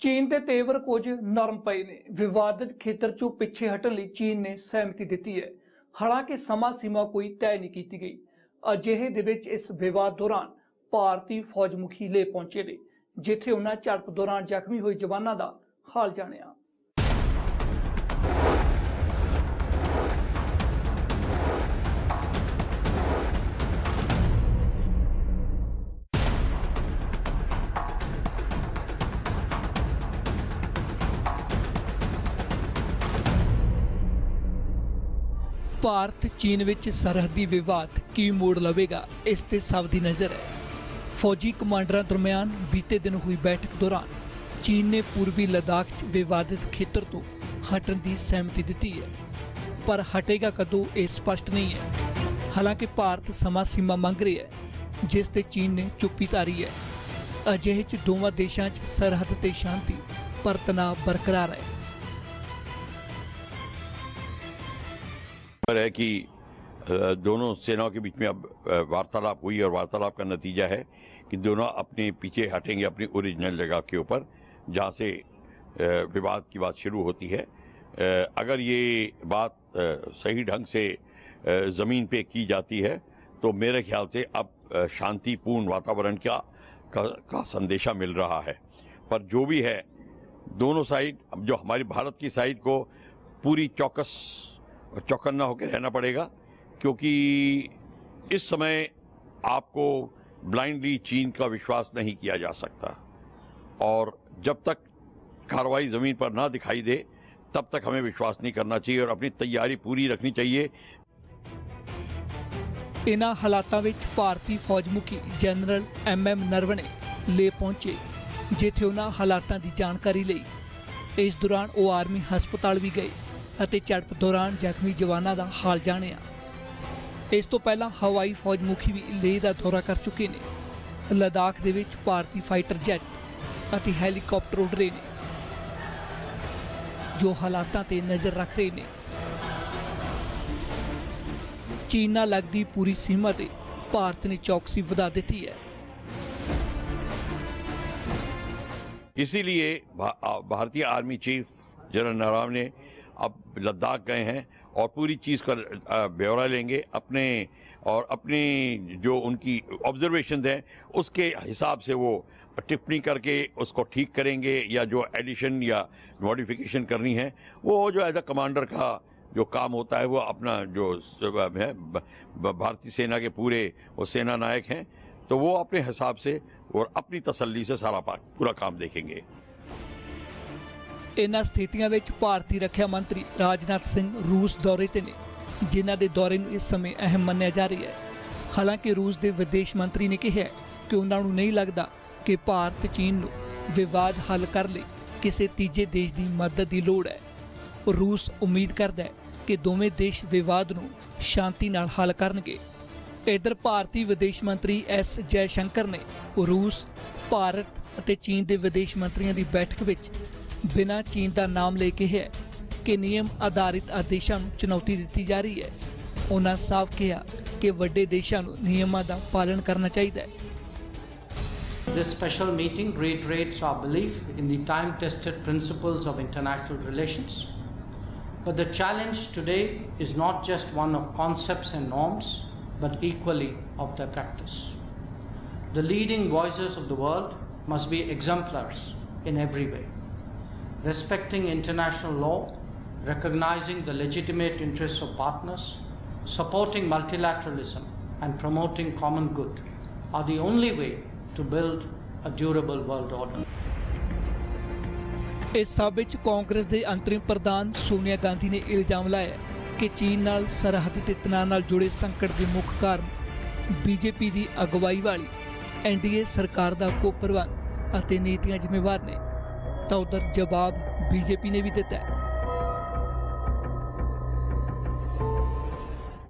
चीन के तेवर कुछ नरम पए ने। विवादित खेतर चों पिछे हटण लई चीन ने सहमति दी है। हालांकि समा सीमा कोई तय नहीं की गई। अजिहे दे विच इस विवाद दौरान भारतीय फौज मुखी ले पहुंचे ने, जिथे उन्हां झड़प दौरान जख्मी हुए जवानों का हाल जानिया। भारत चीन विच सरहदी विवाद की मोड़ लवेगा, इस ते सब दी नज़र है। फौजी कमांडर दरम्यान बीते दिन हुई बैठक दौरान चीन ने पूर्वी लद्दाख च विवादित खेतर तो हटण की सहमति दी है, पर हटेगा कदों यह स्पष्ट नहीं है। हालांकि भारत समा सीमा मंग रही है, जिस ते चीन ने चुप्पी धारी है। अजिहे च दोवां देशां च सरहद ते शांति पर तनाव बरकरार है। है कि दोनों सेनाओं के बीच में अब वार्तालाप हुई और वार्तालाप का नतीजा है कि दोनों अपने पीछे हटेंगे अपनी ओरिजिनल जगह के ऊपर, जहां से विवाद की बात शुरू होती है। अगर ये बात सही ढंग से ज़मीन पे की जाती है तो मेरे ख्याल से अब शांतिपूर्ण वातावरण का संदेशा मिल रहा है। पर जो भी है, दोनों साइड, जो हमारी भारत की साइड को पूरी चौकन्ना होकर रहना पड़ेगा, क्योंकि इस समय आपको ब्लाइंडली चीन का विश्वास नहीं किया जा सकता, और जब तक कार्रवाई जमीन पर ना दिखाई दे तब तक हमें विश्वास नहीं करना चाहिए और अपनी तैयारी पूरी रखनी चाहिए। इन्हां हालातां विच भारतीय फौज मुखी जनरल MM नरवणे ले पहुंचे, जिथे उन्हां हालातां दी जानकारी लई। इस दौरान वो आर्मी हस्पताल भी गए ਅਤੇ ਝੜਪ दौरान ਜ਼ਖਮੀ जवानों का हाल जानिया। इस तो पहला हवाई फौज मुखी भी लेह का दौरा कर चुके ने। लद्दाख दे विच भारतीय फाइटर जैट ਅਤੇ हैलीकॉप्टर उड़ रहे ने, जो हालातां ते नज़र रख रहे ने। चीन नाल लगदी पूरी सीमा ते भारत ने चौकसी वधा दी है। इसीलिए भारतीय आर्मी चीफ जनरल नरवणे ने अब लद्दाख गए हैं और पूरी चीज़ का ब्यौरा लेंगे, अपनी जो उनकी ऑब्जर्वेशन हैं उसके हिसाब से वो टिप्पणी करके उसको ठीक करेंगे, या जो एडिशन या मॉडिफिकेशन करनी है वो जो एज अ कमांडर का जो काम होता है वो अपना जो है, भारतीय सेना के पूरे वो सेना नायक हैं, तो वो अपने हिसाब से और अपनी तसल्ली से सारा पूरा काम देखेंगे। इन्हां स्थितियों में भारतीय रक्षा मंत्री राजनाथ सिंह रूस दौरे ते ने, जिन्हां दे दौरे नूं इस समय अहम मन्निया जा रही है। हालांकि रूस के विदेश मंत्री ने कहा कि उन्हां नूं नहीं लगता कि भारत चीन नूं विवाद हल कर ले किसी तीजे देश की मदद की लोड़ है। रूस उम्मीद करता है कि दोवें देश विवाद नूं शांति नाल हल करनगे। इधर भारतीय विदेश मंत्री S जयशंकर ने रूस, भारत और चीन के विदेश मंत्रियों की बैठक विच बिना चीन का नाम लेके है कि नियम आधारित आदेशों को चुनौती दी जा रही है। उन्होंने साफ कहा कि वड्डे देशों को नियमों का पालन करना चाहिए। This special meeting reiterates our belief in the time-tested principles of international relations. But the challenge today is not just one of concepts and norms, but equally of their practice. The leading voices of the world must be exemplars in every way. Respecting international law, recognizing the legitimate interests of partners, supporting multilateralism and promoting common good are the only way to build a durable world order. इस सब विच कांग्रेस के अंतरिम प्रधान सोनिया गांधी ने इल्जाम लाया कि चीन नाल सरहद ते तनाव नाल जुड़े संकट के मुख्य कारण BJP की अगवाई वाली NDA सरकार का कुप्रबंध और नीतियां जिम्मेवार ने। तो उधर जवाब BJP ने भी दिता है।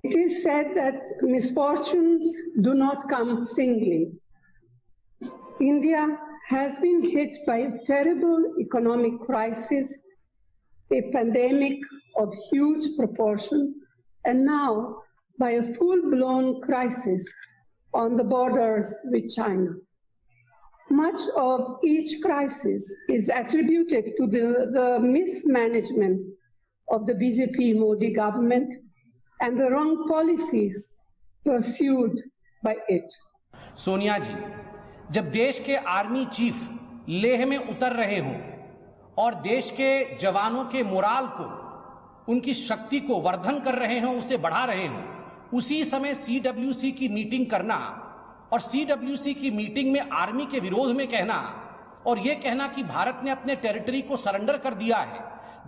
It is said that misfortunes do not come singly. India has been hit by a terrible economic crisis, a pandemic of huge proportion, and now by a full-blown crisis on the borders with China. much of each crisis is attributed to the mismanagement of the BJP Modi government and the wrong policies pursued by it. Sonia जी, जब देश के army chief Leh में उतर रहे हों और देश के जवानों के मोराल को, उनकी शक्ति को वर्धन कर रहे हों, उसे बढ़ा रहे हों, उसी समय CWC की मीटिंग करना और CWC की मीटिंग में आर्मी के विरोध में कहना और यह कहना कि भारत ने अपने टेरिटरी को सरेंडर कर दिया है,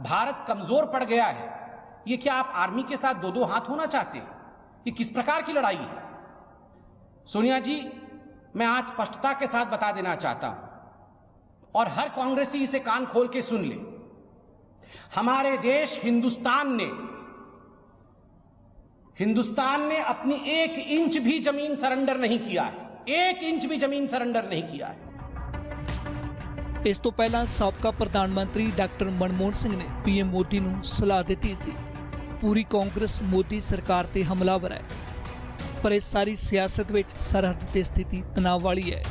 भारत कमजोर पड़ गया है, ये क्या आप आर्मी के साथ दो हाथ होना चाहते? ये किस प्रकार की लड़ाई है? सोनिया जी, मैं आज स्पष्टता के साथ बता देना चाहता हूं और हर कांग्रेसी इसे कान खोल के सुन ले, हमारे देश हिंदुस्तान ने अपनी 1 इंच भी जमीन सरेंडर नहीं किया है, 1 इंच भी जमीन सरेंडर नहीं किया है। ਇਸ ਤੋਂ ਪਹਿਲਾਂ ਸਾਬਕਾ ਪ੍ਰਧਾਨ ਮੰਤਰੀ ਡਾਕਟਰ ਮਨਮੋਹਨ ਸਿੰਘ ਨੇ PM ਮੋਦੀ ਨੂੰ ਸਲਾਹ ਦਿੱਤੀ ਸੀ। ਪੂਰੀ ਕਾਂਗਰਸ ਮੋਦੀ ਸਰਕਾਰ ਤੇ ਹਮਲਾਵਰ ਹੈ, ਪਰ ਇਸ ਸਾਰੀ ਸਿਆਸਤ ਵਿੱਚ ਸਰਹੱਦ ਤੇ ਸਥਿਤੀ ਤਣਾਅ ਵਾਲੀ ਹੈ।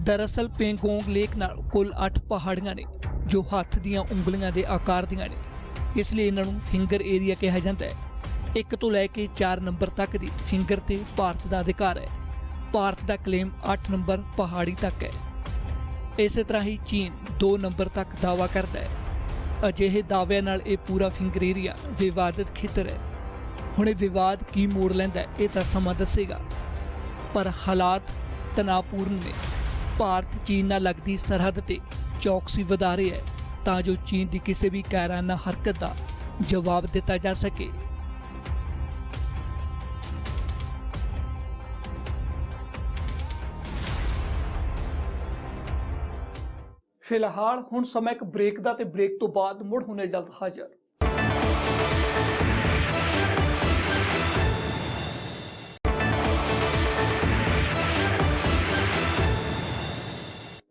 दरअसल पेंगोंग लेक नाल कुल 8 पहाड़ियां ने जो हथ दियां उंगलियां दे आकार दियां ने, इसलिए इन्हां नूं फिंगर एरिया कहा जाता है। 1 ਤੋਂ ਲੈ ਕੇ 4 नंबर तक दी फिंगर ते भारत दा अधिकार है। भारत दा क्लेम 8 नंबर पहाड़ी तक है। इस तरह ही चीन 2 नंबर तक दावा करता है। अजिहे दाव्यां नाल ये पूरा फिंगर एरिया विवादित खेतर है। हुण ये विवाद की मोड़ लैंदा है, ये तां समां दसेगा, पर हालात तनावपूर्ण ने। ਭਾਰਤ ਚੀਨ ਨਾਲ ਲੱਗਦੀ ਸਰਹੱਦ ਤੇ ਚੌਕਸੀ ਵਧਾ ਰਿਹਾ ਹੈ ਤਾਂ ਜੋ ਚੀਨ ਦੀ ਕਿਸੇ ਵੀ ਕਾਇਰਾਨਾ ਹਰਕਤ ਦਾ ਜਵਾਬ ਦਿੱਤਾ ਜਾ ਸਕੇ। ਫਿਲਹਾਲ ਹੁਣ ਸਮਾਂ ਇੱਕ ਬ੍ਰੇਕ ਦਾ, ਤੇ ਬ੍ਰੇਕ ਤੋਂ ਬਾਅਦ ਮੁੜ ਹੋਣੇ ਜਲਦ ਹਾਜ਼ਰ।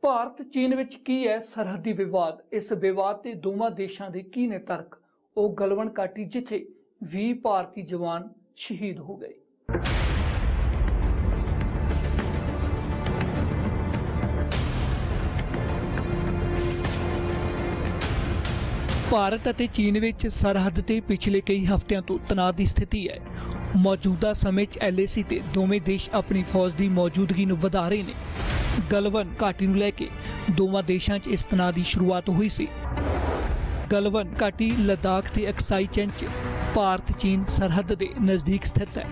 ਭਾਰਤ ਚੀਨ ਵਿੱਚ ਕੀ ਹੈ ਸਰਹੱਦੀ ਵਿਵਾਦ? ਇਸ ਵਿਵਾਦ ਤੇ ਦੋਵਾਂ ਦੇਸ਼ਾਂ ਦੇ ਕੀ ਨੇ ਤਰਕ? ਉਹ ਗਲਵਨ ਘਾਟੀ ਜਿੱਥੇ 20 ਭਾਰਤੀ ਜਵਾਨ ਸ਼ਹੀਦ ਹੋ ਗਏ। ਭਾਰਤ ਅਤੇ ਚੀਨ ਵਿੱਚ ਸਰਹੱਦ ਤੇ ਪਿਛਲੇ ਕਈ ਹਫ਼ਤਿਆਂ ਤੋਂ ਤਣਾਅ ਦੀ ਸਥਿਤੀ ਹੈ। ਮੌਜੂਦਾ ਸਮੇਂ 'ਚ LAC ਤੇ ਦੋਵੇਂ ਦੇਸ਼ ਆਪਣੀ ਫੌਜ ਦੀ ਮੌਜੂਦਗੀ ਨੂੰ ਵਧਾ ਰਹੇ ਨੇ। गलवन घाटी ਨੂੰ ਲੈ ਕੇ ਦੋਵਾਂ ਦੇਸ਼ਾਂ 'ਚ ਇਸ ਤਣਾਅ ਦੀ ਸ਼ੁਰੂਆਤ ਹੋਈ ਸੀ। ਗਲवन घाटी लद्दाख ਤੇ ਅਕਸਾਈ ਚੀਨ 'ਚ ਭਾਰਤ ਚੀਨ ਸਰਹੱਦ ਦੇ ਨਜ਼ਦੀਕ ਸਥਿਤ ਹੈ।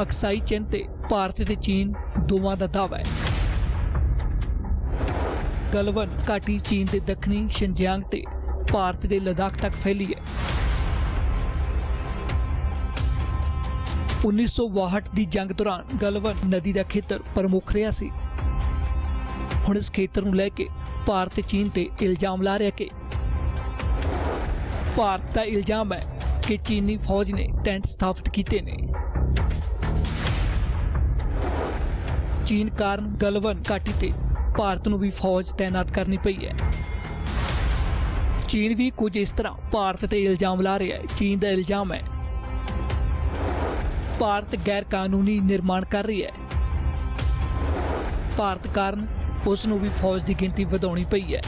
ਅਕਸਾਈ ਚੀਨ ਤੇ ਭਾਰਤ ਤੇ ਚੀਨ ਦੋਵਾਂ ਦਾ ਦਾਅਵਾ ਹੈ। ਗਲवन घाटी ਚੀਨ ਦੇ ਦੱਖਣੀ ਸ਼ਿਨਜਿਆਂਗ ਤੇ ਭਾਰਤ ਦੇ ਲਦਾਖ ਤੱਕ ਫੈਲੀ ਹੈ। 1962 ਦੀ ਜੰਗ ਦੌਰਾਨ ਗਲवन ਨਦੀ ਦਾ ਖੇਤਰ ਪ੍ਰਮੁੱਖ ਰਿਹਾ ਸੀ। ਹੁਣ ਇਸ ਖੇਤਰ ਨੂੰ ਲੈ ਕੇ ਭਾਰਤ ਚੀਨ ਤੇ ਇਲਜ਼ਾਮ ਲਾ ਰਿਹਾ ਕਿ ਭਾਰਤ ਦਾ ਇਲਜ਼ਾਮ ਹੈ ਕਿ ਚੀਨੀ ਫੌਜ ਨੇ ਟੈਂਟ ਸਥਾਪਿਤ ਕੀਤੇ ਨੇ। ਚੀਨ ਕਾਰਨ ਗਲवन ਘਾਟੀ ਤੇ ਭਾਰਤ ਨੂੰ ਵੀ ਫੌਜ ਤੈਨਾਤ ਕਰਨੀ ਪਈ ਹੈ। ਚੀਨ ਵੀ ਕੁਝ ਇਸ ਤਰ੍ਹਾਂ ਭਾਰਤ ਤੇ ਇਲਜ਼ਾਮ ਲਾ ਰਿਹਾ ਹੈ। ਚੀਨ ਦਾ ਇਲਜ਼ਾਮ ਹੈ ਭਾਰਤ ਗੈਰ ਕਾਨੂੰਨੀ ਨਿਰਮਾਣ ਕਰ ਰਹੀ ਹੈ। ਭਾਰਤ ਕਾਰਨ ਉਸ ਨੂੰ ਵੀ ਫੌਜ ਦੀ ਗਿਣਤੀ ਵਧਾਉਣੀ ਪਈ ਹੈ।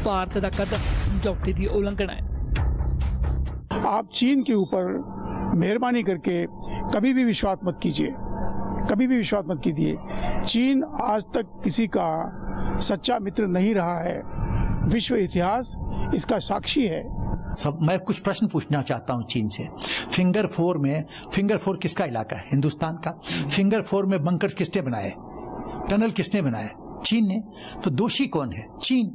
भारत का कदम समझौते की उल्लंघना है। आप चीन के ऊपर मेहरबानी करके कभी भी विश्वास मत कीजिए, कभी भी विश्वास मत कीजिए। चीन आज तक किसी का सच्चा मित्र नहीं रहा है, विश्व इतिहास इसका साक्षी है। मैं कुछ प्रश्न पूछना चाहता हूं चीन से। फिंगर 4 किसका इलाका है? हिंदुस्तान का। फिंगर 4 में बंकर किसने बनाए? टनल किसने बनाए? चीन ने। तो दोषी कौन है? चीन।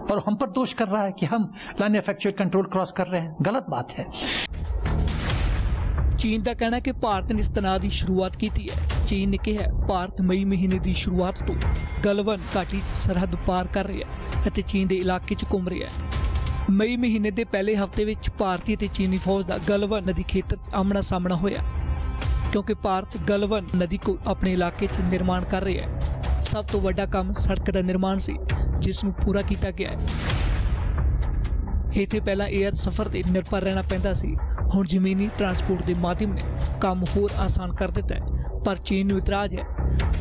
और हम पर दोष कर रहा है कि हम line of actual control cross कर रहे हैं। गलत बात है। चीन का कहना है कि भारत ने इस तनाव की शुरुआत की है। चीन ने कहा भारत मई महीने की शुरुआत तो गलवन घाटी सरहद पार कर रहा है, चीन के इलाके च घूम रहा है। मई महीने के पहले हफ्ते में भारतीय ते चीनी फौज का गलवन नदी खेतर आमना सामना होया, क्योंकि भारत गलवन नदी को अपने इलाके च निर्माण कर रहा है। सब तो वड्डा काम सड़क का निर्माण सी, जिसनूं पूरा किया गया है। ਇੱਥੇ ਪਹਿਲਾਂ 에ਅਰ ਸਫ਼ਰ ਤੇ ਨਿਰਭਰ ਰਹਿਣਾ ਪੈਂਦਾ ਸੀ, ਹੁਣ ਜ਼ਮੀਨੀ ਟਰਾਂਸਪੋਰਟ ਦੇ ਮਾਧਿਅਮ ਨੇ ਕੰਮ ਹੋਰ ਆਸਾਨ ਕਰ ਦਿੱਤਾ ਹੈ। पर चीन ਨੂੰ ਇਤਰਾਜ਼ है।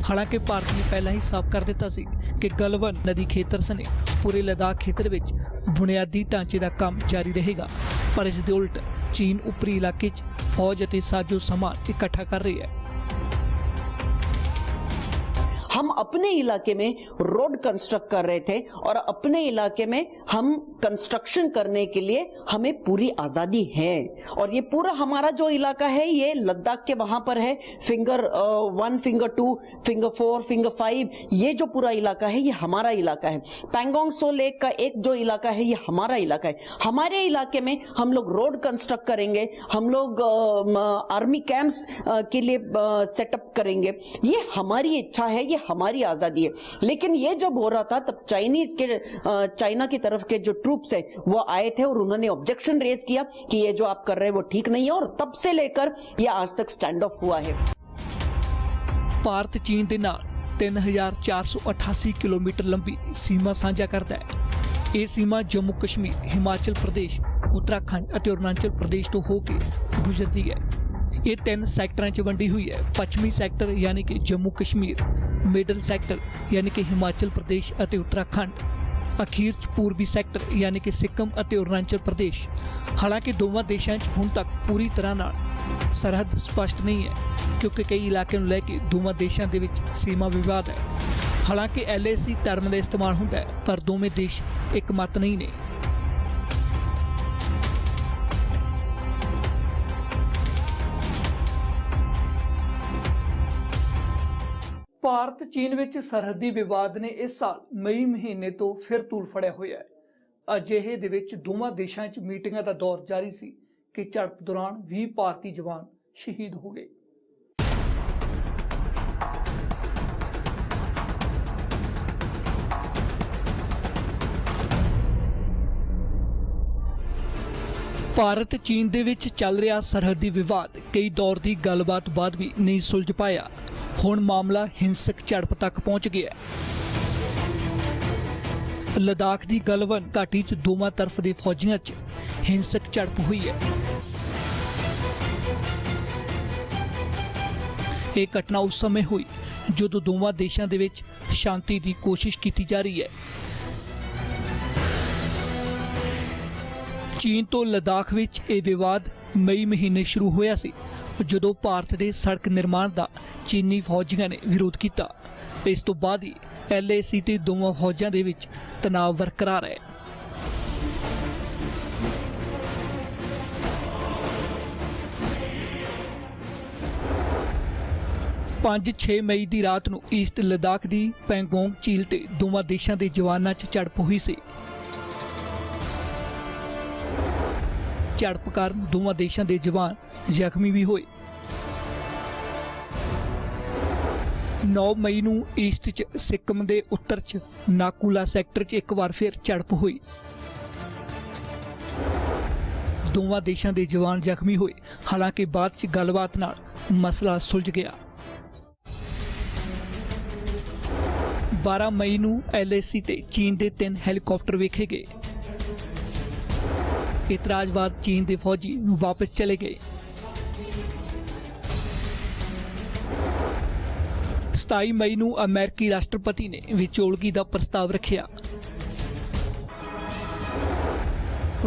हालांकि भारत ने पहला ही साफ कर दिता सी कि गलवान नदी खेतर सने पूरे लद्दाख खेतर विच बुनियादी ढांचे का काम जारी रहेगा, पर इस दे उल्ट चीन उपरी इलाके च फौज और साजो समान इकट्ठा कर रही है। हम अपने इलाके में रोड कंस्ट्रक्ट कर रहे थे और अपने इलाके में हम कंस्ट्रक्शन करने के लिए हमें पूरी आजादी है। और ये पूरा हमारा जो इलाका है ये लद्दाख के वहां पर है, फिंगर 1, फिंगर 2, फिंगर 4, फिंगर 5, ये जो पूरा इलाका है ये हमारा इलाका है। पैंगोंग सो लेक का एक जो इलाका है ये हमारा इलाका है। हमारे इलाके में हम लोग रोड कंस्ट्रक्ट करेंगे, हम लोग आर्मी कैंप्स के लिए सेटअप करेंगे, ये हमारी इच्छा है, ये हमारी आजादी है। लेकिन ये जब हो रहा था तब चाइना की तरफ के जो ट्रूप्स हैं वो आए थे और उन्होंने ऑब्जेक्शन रेज किया कि ये जो आप कर रहे हैं वो ठीक नहीं है, और तब से लेकर ये आज तक स्टैंड ऑफ हुआ है। भारत चीन के नाल 3488 किलोमीटर लंबी सीमा साझा करता है। ये सीमा जम्मू कश्मीर, हिमाचल प्रदेश, उत्तराखंड और अरुणाचल प्रदेश तो होके गुजरती है। ये 3 सैक्टरां च वंडी हुई है। पश्चिमी सैक्टर यानी कि जम्मू कश्मीर, मिडल सैक्टर यानी कि हिमाचल प्रदेश और उत्तराखंड, अखीर च पूर्वी सैक्टर यानी कि सिक्किम और अरुणाचल प्रदेश। हालांकि दोवां देशों च हुण तक पूरी तरह नाल सरहद स्पष्ट नहीं है, क्योंकि कई इलाकों नूं लैके दोवां देशों दे विच सीमा विवाद है। हालांकि LAC टर्म का इस्तेमाल होंदा है, पर दोवें देश एक मत नहीं ने। ਭਾਰਤ ਚੀਨ ਵਿੱਚ ਸਰਹੱਦੀ ਵਿਵਾਦ ਨੇ ਇਸ ਸਾਲ ਮਈ ਮਹੀਨੇ ਤੋਂ ਫਿਰ ਤੂਲ ਫੜਿਆ ਹੋਇਆ ਹੈ। ਅਜਿਹੇ ਦੇ ਵਿੱਚ ਦੋਵਾਂ ਦੇਸ਼ਾਂ 'ਚ ਮੀਟਿੰਗਾਂ ਦਾ ਦੌਰ ਜਾਰੀ ਸੀ ਕਿ ਝੜਪ ਦੌਰਾਨ 20 ਭਾਰਤੀ ਜਵਾਨ ਸ਼ਹੀਦ ਹੋ ਗਏ। ਭਾਰਤ ਚੀਨ ਦੇ ਵਿੱਚ ਚੱਲ ਰਿਹਾ ਸਰਹੱਦੀ ਵਿਵਾਦ ਕਈ ਦੌਰ ਦੀ ਗੱਲਬਾਤ ਬਾਅਦ ਵੀ ਨਹੀਂ ਸੁਲਝ ਪਾਇਆ। ਹੁਣ ਮਾਮਲਾ ਹਿੰਸਕ ਝੜਪ ਤੱਕ ਪਹੁੰਚ ਗਿਆ। लद्दाख की गलवान घाटी च दोवां तरफ के फौजियों च हिंसक झड़प हुई है। यह घटना उस समय हुई जदों दोवां देशों के विच शांति की कोशिश की जा रही है। चीन तो लद्दाख विच यह विवाद मई महीने शुरू होया सी जदों भारत के सड़क निर्माण का चीनी फौजियों ने विरोध किया। इस तो बाद ही LAC ते दोवां फौजां दे विच तनाव बरकरार है। पांच 6 मई की रात नूं ईस्ट लद्दाख की पैंगोंग झील ते दोवां देशों के जवानों च झड़प हुई सी। झड़प कारण दोवां देशों के जवान जख्मी भी हुए। 9 मई नूं ईस्ट च सिक्किम के उत्तर च नाकुला सैक्टर च एक बार फिर झड़प हुई। दोवां देशों के जवान जख्मी हुए, हालांकि बाद च गलबात नाल मसला सुलझ गया। 12 मई नूं LAC ते चीन के 3 हैलीकॉप्टर वेखे गए। इतराज बाद चीन के फौजी वापस चले गए। 27 मई नूं अमेरिकी राष्ट्रपति ने विचोलगी का प्रस्ताव रखिया।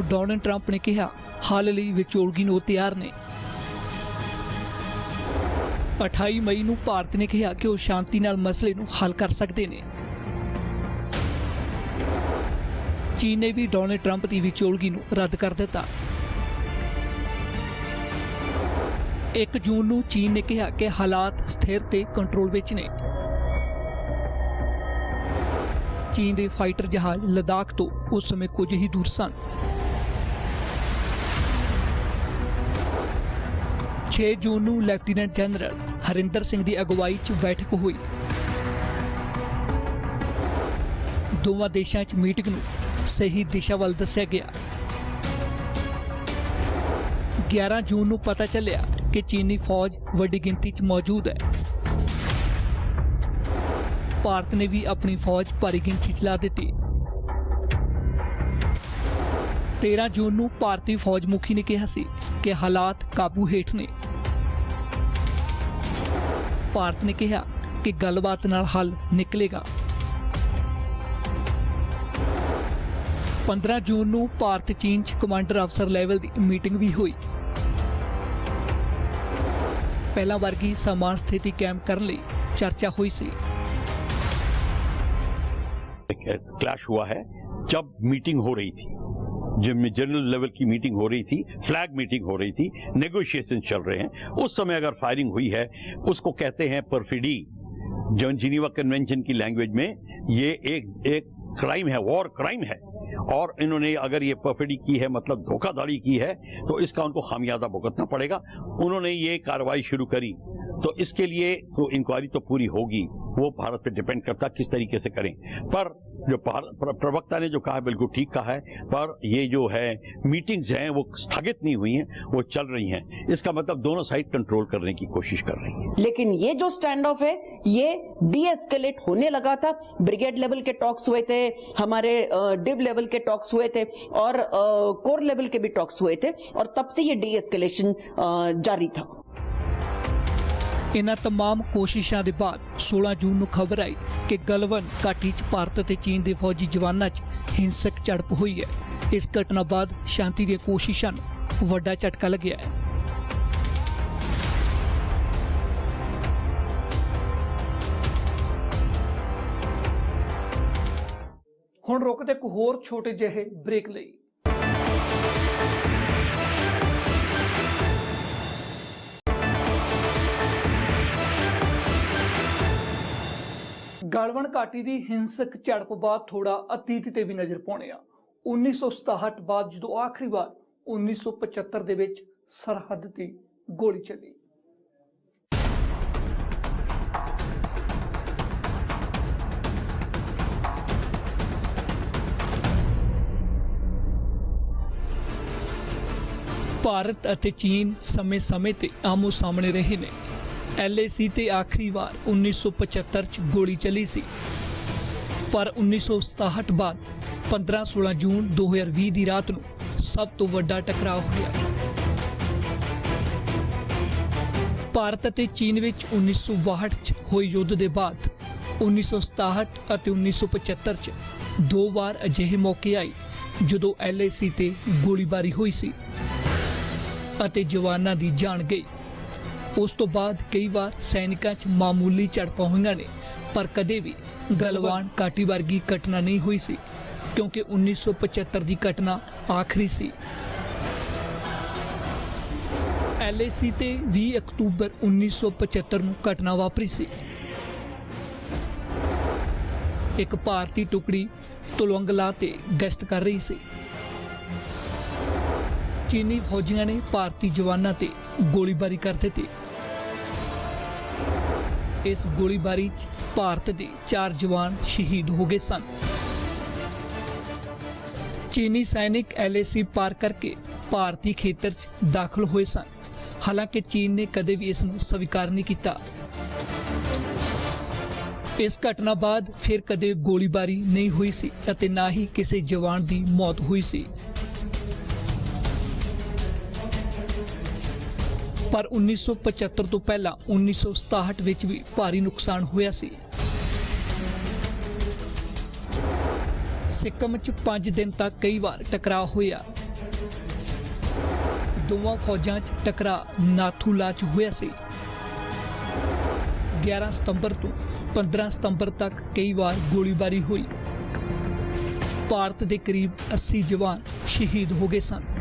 डोनाल्ड ट्रंप ने कहा हाल लई विचोलगी नूं तैयार ने। 28 मई नूं भारत ने कहा कि वह शांति नाल मसले नूं हल कर सकते हैं। चीन ने भी डोनाल्ड ट्रंप की विचोलगी नूं रद्द कर दिता। 1 जून नूं चीन ने कहा कि हालात स्थिर ते कंट्रोल विच ने। चीन के फाइटर जहाज लद्दाख तो उस समय कुछ ही दूर सन। 6 जून नूं लेफ्टिनेंट जनरल हरिंदर सिंह की अगवाई च बैठक हुई। दोवां देशों च मीटिंग नूं सही दिशा वाल दस्सिया गया। 11 जून नूं पता चलिया कि चीनी फौज वड्डी गिनती च मौजूद है। भारत ने भी अपनी फौज भारी गिनती चला दी। 13 ਜੂਨ ਨੂੰ ਭਾਰਤੀ ਫੌਜ ਮੁਖੀ ਨੇ ਕਿਹਾ ਸੀ ਕਿ ਹਾਲਾਤ ਕਾਬੂ ਹੇਠ ਨੇ। ਭਾਰਤ ਨੇ ਕਿਹਾ ਕਿ ਗੱਲਬਾਤ ਨਾਲ ਹੱਲ ਨਿਕਲੇਗਾ। 15 ਜੂਨ ਨੂੰ ਭਾਰਤ ਚੀਨ 'ਚ ਕਮਾਂਡਰ ਅਫਸਰ ਲੈਵਲ ਦੀ ਮੀਟਿੰਗ ਵੀ ਹੋਈ। ਪਹਿਲਾਂ ਵਰਗੀ ਸਮਾਨ ਸਥਿਤੀ ਕਾਇਮ ਕਰਨ ਲਈ ਚਰਚਾ हुई सी। क्लैश हुआ है जब मीटिंग हो रही थी, जिनमें जनरल लेवल की मीटिंग हो रही थी, फ्लैग मीटिंग हो रही थी, नेगोशिएशन चल रहे हैं, उस समय अगर फायरिंग हुई है उसको कहते हैं परफिडी। जिनीवा कन्वेंशन की लैंग्वेज में ये एक क्राइम है, वॉर क्राइम है। और इन्होंने अगर ये परफिडी की है, मतलब धोखाधड़ी की है, तो इसका उनको खामियाजा भुगतना पड़ेगा। उन्होंने ये कार्रवाई शुरू करी, तो इसके लिए तो इंक्वायरी तो पूरी होगी, वो भारत पे डिपेंड करता किस तरीके से करें। पर जो प्रवक्ता ने जो कहा बिल्कुल ठीक कहा है, पर ये जो है मीटिंग्स हैं वो स्थगित नहीं हुई हैं, वो चल रही हैं। इसका मतलब दोनों साइड कंट्रोल करने की कोशिश कर रही हैं। लेकिन ये जो स्टैंड ऑफ है ये डी एस्केलेट होने लगा था। ब्रिगेड लेवल के टॉक्स हुए थे, हमारे डिव लेवल के टॉक्स हुए थे और कोर लेवल के भी टॉक्स हुए थे, और तब से ये डी एस्केलेशन जारी था। इन्हां तमाम कोशिशों के बाद 16 जून ਨੂੰ खबर आई कि गलवान घाटी च भारत ते चीन के फौजी जवानों च हिंसक झड़प हुई है। इस घटना बाद शांति दी कोशिशों नूं वड्डा झटका लग्या है। हुण रुकदे एक होर छोटे जिहे ब्रेक लई। गलवान घाटी की हिंसक झड़प बाद थोड़ा अतीत ते भी नज़र पाउने आ। 1967 बाद जो आखिरी बार 1975 दे विच सरहद ते गोली चली। भारत अते चीन समय समय ते आमो सामने रहे ने। LAC ते आखिरी बार 1975 च गोली चली सी, पर 1967 बाद 15-16 जून 2020 की रात नूं सब तो वड्डा टकराव होया। भारत अते चीन विच 1962 च होए युद्ध दे बाद 1967 अते 1975 च दो बार अजिहे मौके आए जदों LAC ते गोलीबारी हुई सी अते जवानां दी जान गई। उस तो बाद कई बार सैनिकों च मामूली झड़पां होईयां ने, पर कदे भी गलवान घाटी वर्गी घटना नहीं हुई सी, क्योंकि 1975 की घटना आखिरी सी। LAC ते 20 अक्तूबर 1975 नूं घटना वापरी सी। एक भारतीय टुकड़ी तुलंगला ते गश्त कर रही सी। चीनी फौजियों ने भारतीय जवानों ते गोलीबारी कर दी। इस गोलीबारी च भारत के 4 जवान शहीद हो गए सन। चीनी सैनिक LAC पार करके भारतीय खेतर च दाखिल हुए सन। हालांकि चीन ने कदे भी इसनूं स्वीकार नहीं किया। इस घटना बाद फिर कदे गोलीबारी नहीं हुई सी अते ना ही किसी जवान की मौत हुई सी। पर 1975 तो पहला 1967 विच भी भारी नुकसान होया सी। सिक्किम च 5 दिन तक कई बार टकराव होया। दोवां फौजां च टकराव नाथूला च होया सी। 11 सितंबर तो 15 सितंबर तक कई बार गोलीबारी हुई। भारत के करीब 80 जवान शहीद हो गए सन।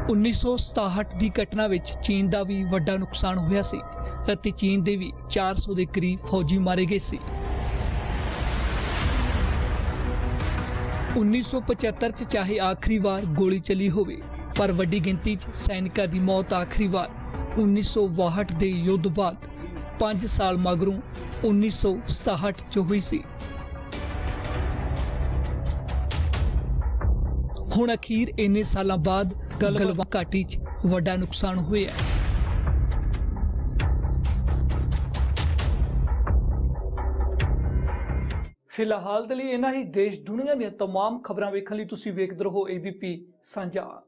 1967 की घटना विच चीन का भी वड्डा नुकसान होया सी अते चीन के भी 400 के करीब फौजी मारे गए सी। 1975 च चाहे आखिरी बार गोली चली होवे, पर वड्डी गिनती च सैनिकों की मौत आखिरी बार 1962 के युद्ध बाद 5 साल मगरों 1967 च हुई सी। हुण अखीर इन्ने सालों बाद गलवान घाटी च वड्डा नुकसान होया। ਫਿਲਹਾਲ ਦੇ ਲਈ ਇਹਨਾਂ ਹੀ ਦੇਸ਼ ਦੁਨੀਆ ਦੀਆਂ तमाम ਖਬਰਾਂ ਵੇਖਣ ਲਈ ਤੁਸੀਂ ਵੇਖਦੇ ਰਹੋ ABP ਸਾਂਝਾ।